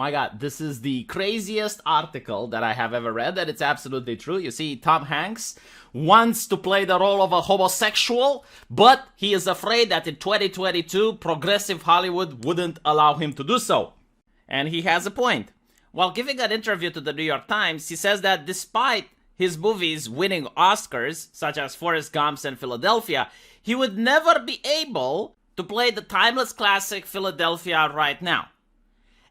My God, this is the craziest article that I have ever read, and it's absolutely true. You see, Tom Hanks wants to play the role of a homosexual, but he is afraid that in 2022, progressive Hollywood wouldn't allow him to do so. And he has a point. While giving an interview to the New York Times, he says that despite his movies winning Oscars, such as Forrest Gump and Philadelphia, he would never be able to play the timeless classic Philadelphia right now.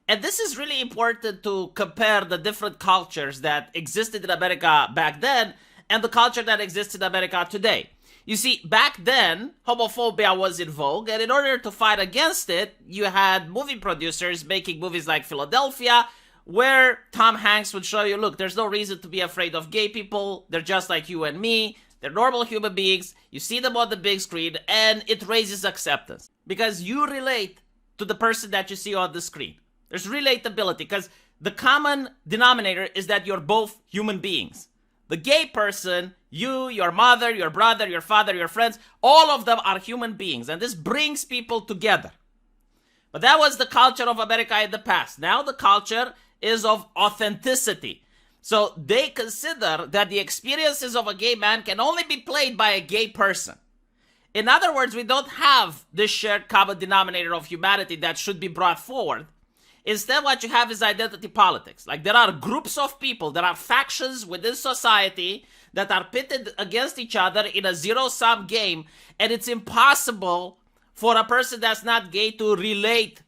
And this is really important to compare the different cultures that existed in America back then and the culture that exists in America today. You see, back then, homophobia was in vogue, and in order to fight against it, you had movie producers making movies like Philadelphia, where Tom Hanks would show you, look, there's no reason to be afraid of gay people. They're just like you and me. They're normal human beings. You see them on the big screen, and it raises acceptance because you relate to the person that you see on the screen. There's relatability because the common denominator is that you're both human beings. The gay person, you, your mother, your brother, your father, your friends, all of them are human beings, and this brings people together. But that was the culture of America in the past. Now the culture is of authenticity. So they consider that the experiences of a gay man can only be played by a gay person. In other words, we don't have this shared common denominator of humanity that should be brought forward. Instead, what you have is identity politics. Like, there are groups of people, there are factions within society that are pitted against each other in a zero-sum game, and it's impossible for a person that's not gay to relate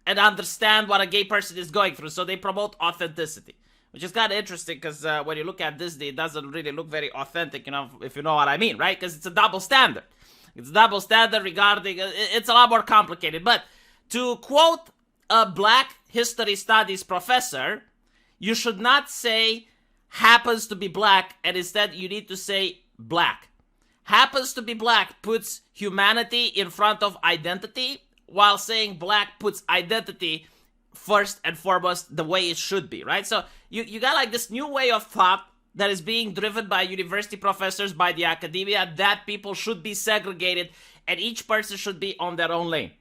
and understand what a gay person is going through. So they promote authenticity, which is kind of interesting because when you look at Disney, it doesn't really look very authentic, if you know what I mean, right? Because it's a double standard. It's a double standard regarding, it's a lot more complicated. But to quote a Black history studies professor, you should not say happens to be black, and instead you need to say black. Happens to be black puts humanity in front of identity, while saying black puts identity first and foremost the way it should be, right? So you got like this new way of thought that is being driven by university professors, by the academia, that people should be segregated and each person should be on their own lane.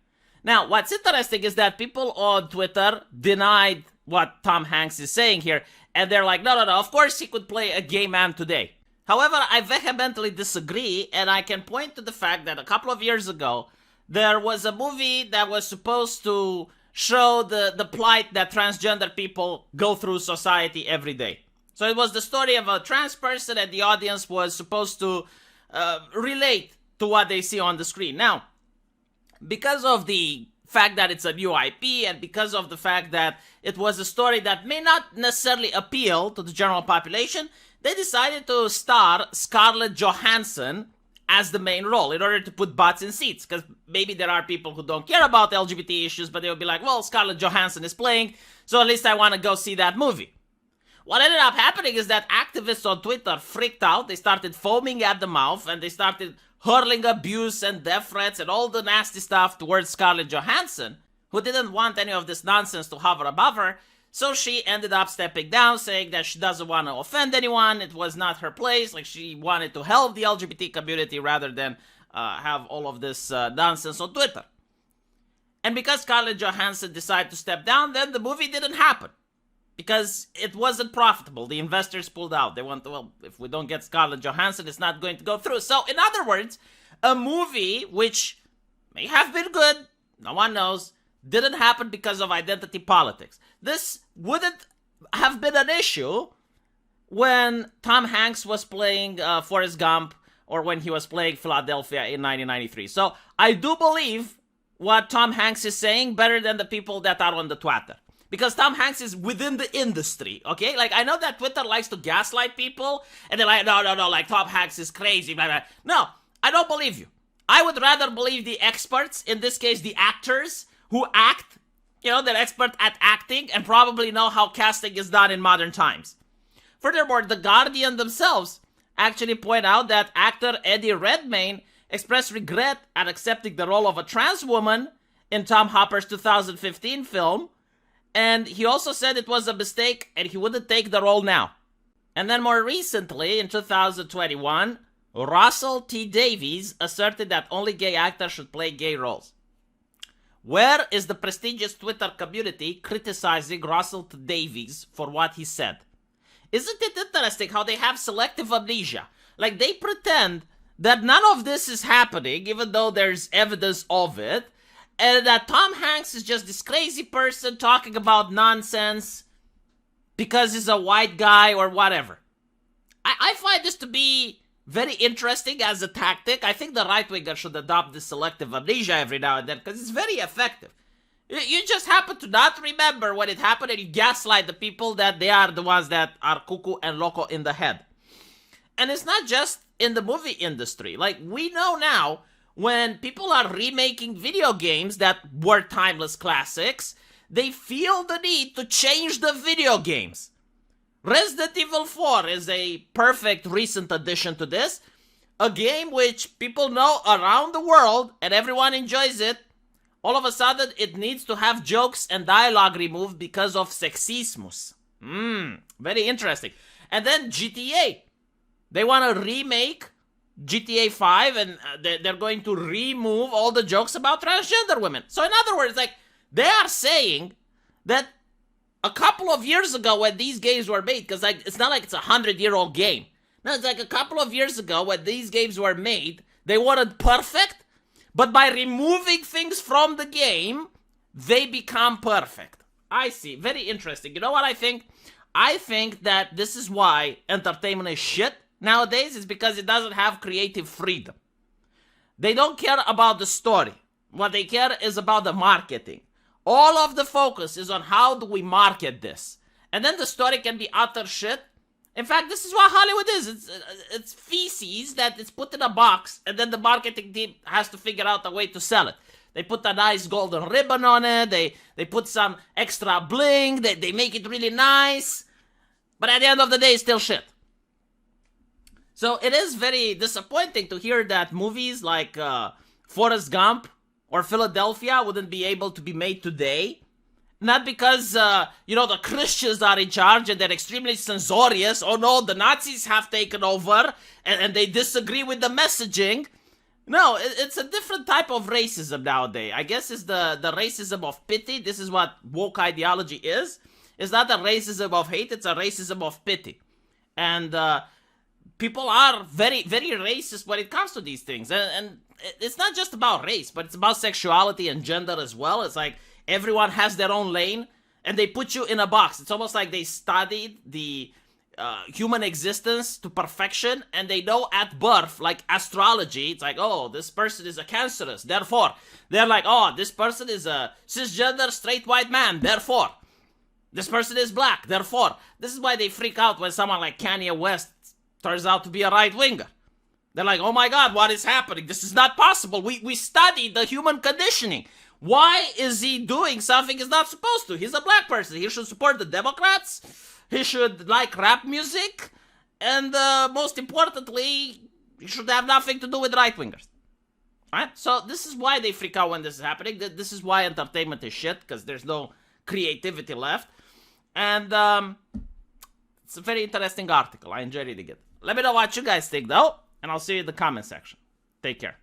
Now, what's interesting is that people on Twitter denied what Tom Hanks is saying here, and they're like, no, of course he could play a gay man today. However, I vehemently disagree, and I can point to the fact that a couple of years ago, there was a movie that was supposed to show the plight that transgender people go through society every day. So it was the story of a trans person, and the audience was supposed to relate to what they see on the screen. Now, because of the fact that it's a new IP, and because of the fact that it was a story that may not necessarily appeal to the general population, they decided to star Scarlett Johansson as the main role in order to put butts in seats. Because maybe there are people who don't care about LGBT issues, but they'll be like, well, Scarlett Johansson is playing, so at least I want to go see that movie. What ended up happening is that activists on Twitter freaked out. They started foaming at the mouth, and they started hurling abuse and death threats and all the nasty stuff towards Scarlett Johansson, who didn't want any of this nonsense to hover above her. So she ended up stepping down, saying that she doesn't want to offend anyone. It was not her place. Like, she wanted to help the LGBT community rather than have all of this nonsense on Twitter. And because Scarlett Johansson decided to step down, then the movie didn't happen. Because it wasn't profitable. The investors pulled out. They went, well, if we don't get Scarlett Johansson, it's not going to go through. So, in other words, a movie which may have been good, no one knows, didn't happen because of identity politics. This wouldn't have been an issue when Tom Hanks was playing Forrest Gump or when he was playing Philadelphia in 1993. So, I do believe what Tom Hanks is saying better than the people that are on the Twitter. Because Tom Hanks is within the industry, okay? Like, I know that Twitter likes to gaslight people, and they're like, no, like, Tom Hanks is crazy, blah, blah. No, I don't believe you. I would rather believe the experts, in this case, the actors who act, they're expert at acting and probably know how casting is done in modern times. Furthermore, The Guardian themselves actually point out that actor Eddie Redmayne expressed regret at accepting the role of a trans woman in Tom Hopper's 2015 film, and he also said it was a mistake and he wouldn't take the role now. And then more recently, in 2021, Russell T. Davies asserted that only gay actors should play gay roles. Where is the prestigious Twitter community criticizing Russell T. Davies for what he said? Isn't it interesting how they have selective amnesia? Like, they pretend that none of this is happening, even though there's evidence of it, and that Tom Hanks is just this crazy person talking about nonsense because he's a white guy or whatever. I find this to be very interesting as a tactic. I think the right-winger should adopt this selective amnesia every now and then because it's very effective. You just happen to not remember when it happened and you gaslight the people that they are the ones that are cuckoo and loco in the head. And it's not just in the movie industry. Like, we know now when people are remaking video games that were timeless classics, they feel the need to change the video games. Resident Evil 4 is a perfect recent addition to this. A game which people know around the world and everyone enjoys it. All of a sudden, it needs to have jokes and dialogue removed because of sexismus. Very interesting. And then GTA. They want to remake GTA 5 and they're going to remove all the jokes about transgender women. So in other words, like, they are saying that a couple of years ago when these games were made, because like it's not like it's a 100-year-old game. No, it's like a couple of years ago when these games were made, they weren't perfect, but by removing things from the game, they become perfect. I see. Very interesting. You know what I think? I think that this is why entertainment is shit nowadays, is because it doesn't have creative freedom. They don't care about the story. What they care is about the marketing. All of the focus is on how do we market this. And then the story can be utter shit. In fact, this is what Hollywood is. It's feces that is put in a box, and then the marketing team has to figure out a way to sell it. They put a nice golden ribbon on it. They put some extra bling. They make it really nice. But at the end of the day, it's still shit. So it is very disappointing to hear that movies like Forrest Gump or Philadelphia wouldn't be able to be made today. Not because, the Christians are in charge and they're extremely censorious. Oh no, the Nazis have taken over and they disagree with the messaging. No, it's a different type of racism nowadays. I guess it's the racism of pity. This is what woke ideology is. It's not a racism of hate, it's a racism of pity. And people are very, very racist when it comes to these things. And it's not just about race, but it's about sexuality and gender as well. It's like everyone has their own lane, and they put you in a box. It's almost like they studied the human existence to perfection, and they know at birth, like astrology, it's like, oh, this person is a cancerous, therefore. They're like, oh, this person is a cisgender straight white man, therefore. This person is black, therefore. This is why they freak out when someone like Kanye West turns out to be a right-winger. They're like, oh my God, what is happening? This is not possible. We studied the human conditioning. Why is he doing something he's not supposed to? He's a black person. He should support the Democrats. He should like rap music. And most importantly, he should have nothing to do with right-wingers. Right? So this is why they freak out when this is happening. This is why entertainment is shit, because there's no creativity left. And it's a very interesting article. I enjoyed reading it. Let me know what you guys think, though. And I'll see you in the comment section. Take care.